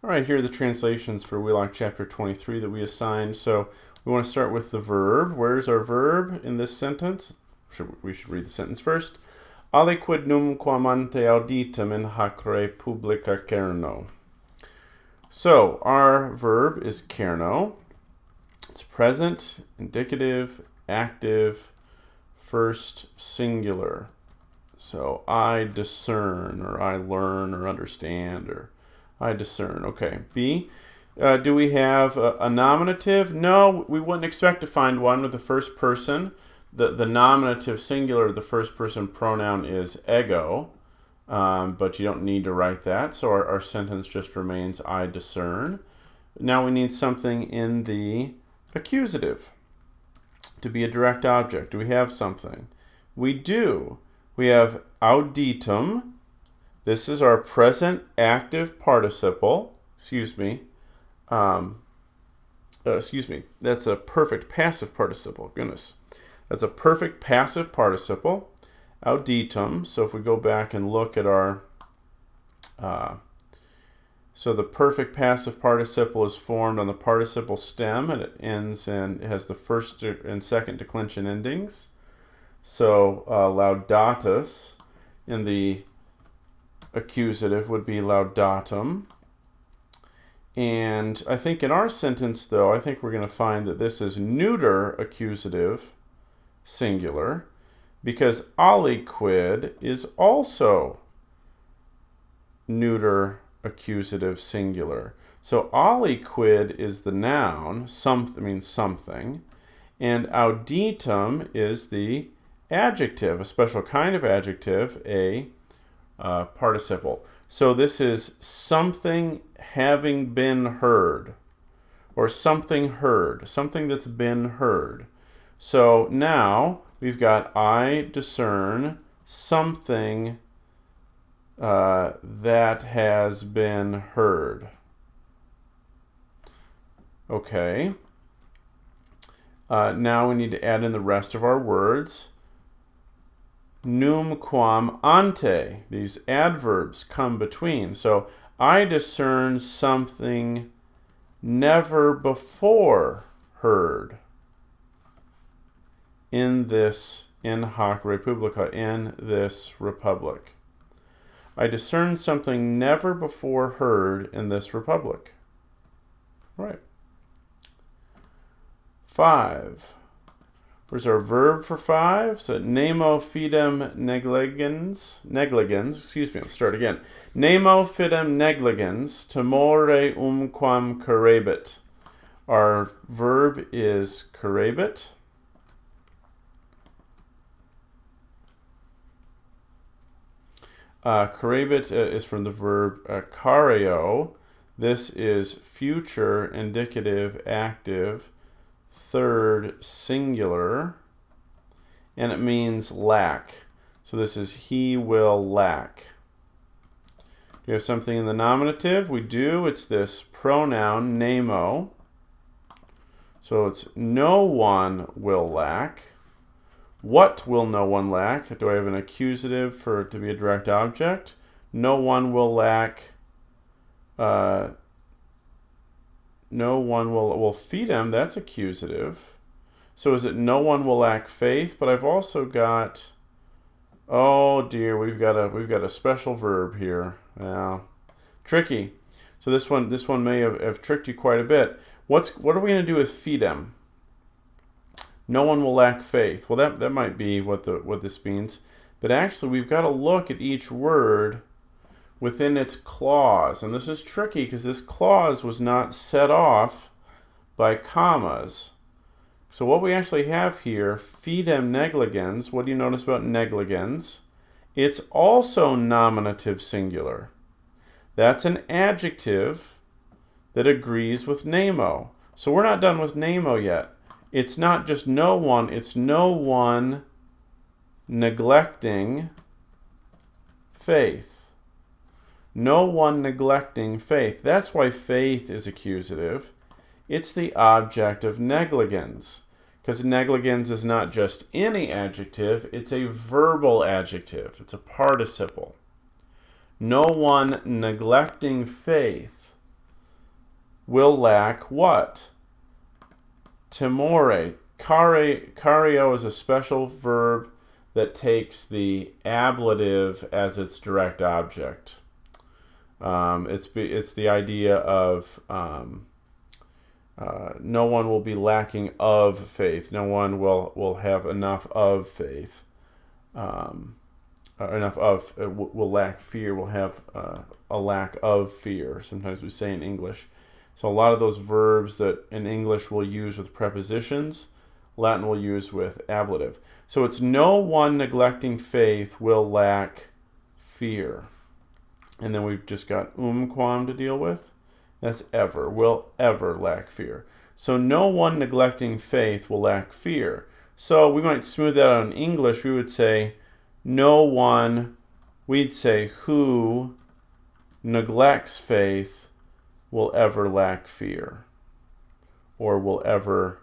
All right, here are the translations for Wheelock chapter 23 that we assigned. So we want to start with the verb. Where's our verb in this sentence? We should read the sentence first. Aliquid numquam ante auditum in hac republica cerno. So our verb is cerno. It's present, indicative, active, first singular. So I discern, or I learn, or understand, or I discern. Okay. B. Do we have a nominative? No, we wouldn't expect to find one with the first person. The nominative singular of the first person pronoun is ego, but you don't need to write that. So our sentence just remains I discern. Now we need something in the accusative to be a direct object. Do we have something? We do. We have auditum. This is our present active participle. Excuse me. That's a perfect passive participle. Goodness. That's a perfect passive participle. Auditum. So if we go back and look at our... so the perfect passive participle is formed on the participle stem, and it ends and it has the first and second declension endings. So laudatus in the accusative would be laudatum. And I think in our sentence, though, I think we're going to find that this is neuter accusative singular, because aliquid is also neuter accusative singular. So aliquid is the noun, means something, and auditum is the adjective, a special kind of adjective, a participle. So this is something having been heard, or something heard, something that's been heard. So now we've got I discern something that has been heard. Okay. Now we need to add in the rest of our words. Numquam ante. These adverbs come between. So I discern something never before heard in hac republica, in this republic. I discern something never before heard in this republic. Right. 5. Where's our verb for 5? So nemo fidem negligens. Let's start again. Nemo fidem negligens timore umquam currebit. Our verb is currebit. Currebit is from the verb careo. This is future indicative active, third singular, and it means lack. So this is he will lack. Do you have something in the nominative? We do. It's this pronoun nemo. So it's no one will lack. What will no one lack? Do I have an accusative for it to be a direct object? No one will lack. No one will feed him. That's accusative. So is it no one will lack faith? But I've also got, oh dear, we've got a special verb here. Yeah, tricky. So this one may have tricked you quite a bit. What are we going to do with feed him? No one will lack faith. Well, that might be what this means. But actually, we've got to look at each word within its clause. And this is tricky because this clause was not set off by commas. So what we actually have here, fidem negligens, what do you notice about negligens? It's also nominative singular. That's an adjective that agrees with nemo. So we're not done with nemo yet. It's not just no one, it's no one neglecting faith. No one neglecting faith. That's why faith is accusative. It's the object of negligence. Because negligence is not just any adjective, it's a verbal adjective. It's a participle. No one neglecting faith. will lack what? Timore. Cario is a special verb that takes the ablative as its direct object. It's the idea of no one will be lacking of faith. No one will have enough of faith. Will lack fear. Will have a lack of fear. Sometimes we say in English. So a lot of those verbs that in English we'll use with prepositions, Latin will use with ablative. So it's no one neglecting faith will lack fear. And then we've just got quam to deal with. That's ever. Will ever lack fear. So no one neglecting faith will lack fear. So we might smooth that out in English. We would say no one, we'd say who neglects faith will ever lack fear. Or will ever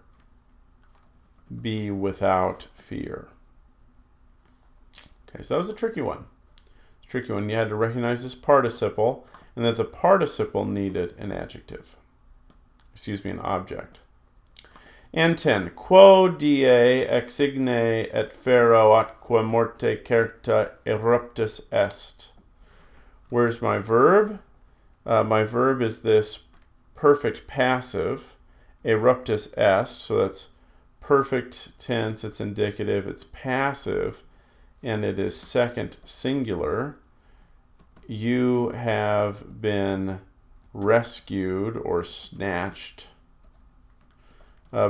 be without fear. Okay, so that was a tricky one. Tricky one. You had to recognize this participle and that the participle needed an adjective. An object. And 10. Quo die exigne et fero atque morte certa eruptus est. Where's my verb? My verb is this perfect passive, eruptus est. So that's perfect tense, it's indicative, it's passive, and it is second singular. You have been rescued or snatched.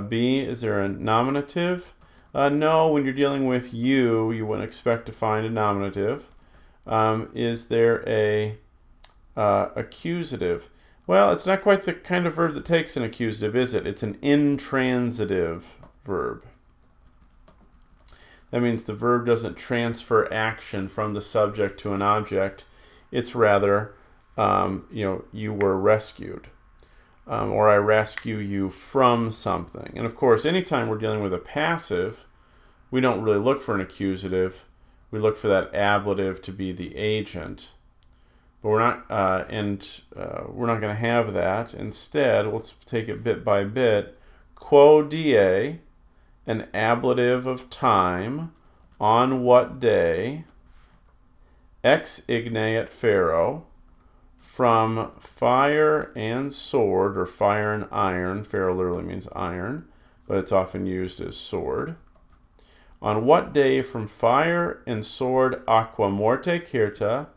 B, is there a nominative? No, when you're dealing with you wouldn't expect to find a nominative. Is there a accusative? Well, it's not quite the kind of verb that takes an accusative, is it? It's an intransitive verb. That means the verb doesn't transfer action from the subject to an object. It's rather, you were rescued. Or I rescue you from something. And of course, anytime we're dealing with a passive, we don't really look for an accusative. We look for that ablative to be the agent. But we're not going to have that. Instead, let's take it bit by bit. Quo die, an ablative of time, on what day, ex igne et ferro, from fire and sword, or fire and iron. Ferro literally means iron, but it's often used as sword. On what day from fire and sword, aqua morte certa,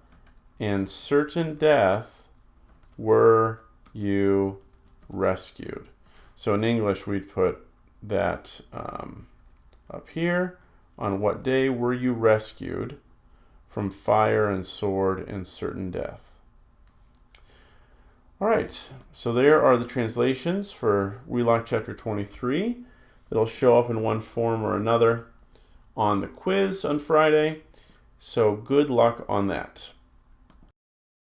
and certain death, were you rescued? So in English, we'd put that up here. On what day were you rescued from fire and sword and certain death? All right, so there are the translations for Wheelock chapter 23. It'll show up in one form or another on the quiz on Friday. So good luck on that.